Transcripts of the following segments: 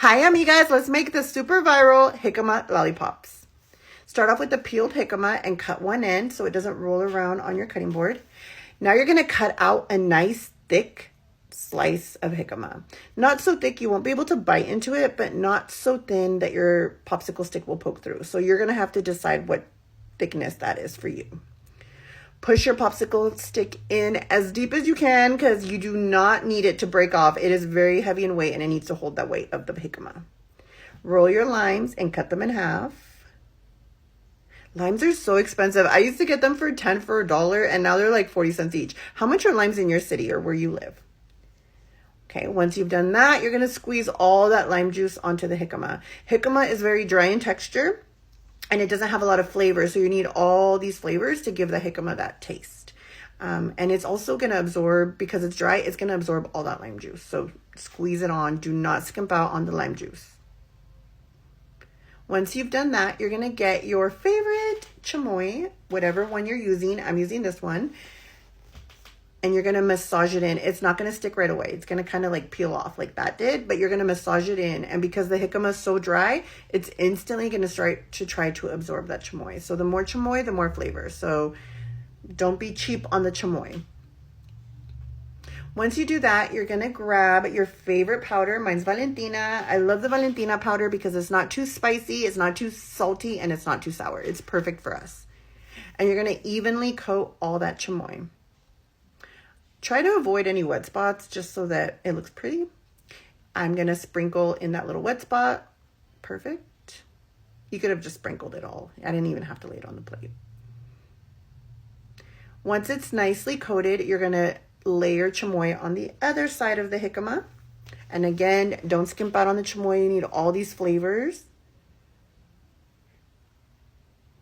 Hi, amigas. Let's make the super viral jicama lollipops. Start off with the peeled jicama and cut one end so it doesn't roll around on your cutting board. Now you're going to cut out a nice thick slice of jicama. Not so thick you won't be able to bite into it, but not so thin that your popsicle stick will poke through. So you're going to have to decide what thickness that is for you. Push your popsicle stick in as deep as you can because you do not need it to break off. It is very heavy in weight and it needs to hold that weight of the jicama. Roll your limes and cut them in half. Limes are so expensive. I used to get them for 10 for $1 and now they're like 40 cents each. How much are limes in your city or where you live? Okay, once you've done that, you're going to squeeze all that lime juice onto the jicama. Jicama is very dry in texture. And it doesn't have a lot of flavor, so you need all these flavors to give the jicama that taste. And it's also going to absorb, because it's dry, it's going to absorb all that lime juice. So squeeze it on. Do not skimp out on the lime juice. Once you've done that, you're going to get your favorite chamoy, whatever one you're using. I'm using this one. And you're going to massage it in. It's not going to stick right away. It's going to kind of like peel off like that did, but you're going to massage it in. And because the jicama is so dry, it's instantly going to start to try to absorb that chamoy. So the more chamoy, the more flavor. So don't be cheap on the chamoy. Once you do that, you're going to grab your favorite powder. Mine's Valentina. I love the Valentina powder because it's not too spicy, it's not too salty, and it's not too sour. It's perfect for us. And you're going to evenly coat all that chamoy. Try to avoid any wet spots just so that it looks pretty. I'm going to sprinkle in that little wet spot. Perfect. You could have just sprinkled it all. I didn't even have to lay it on the plate. Once it's nicely coated, you're going to lay your chamoy on the other side of the jicama. And again, don't skimp out on the chamoy. You need all these flavors.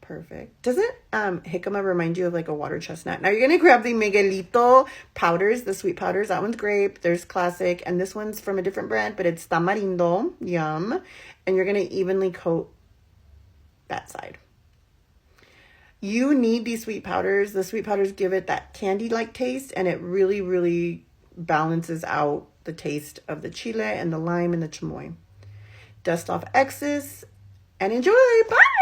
Perfect. Doesn't jicama remind you of like a water chestnut? Now you're going to grab the Miguelito powders, the sweet powders. That one's grape. There's classic. And this one's from a different brand, but it's tamarindo. Yum. And you're going to evenly coat that side. You need these sweet powders. The sweet powders give it that candy-like taste, and it really, really balances out the taste of the chile and the lime and the chamoy. Dust off excess and enjoy. Bye!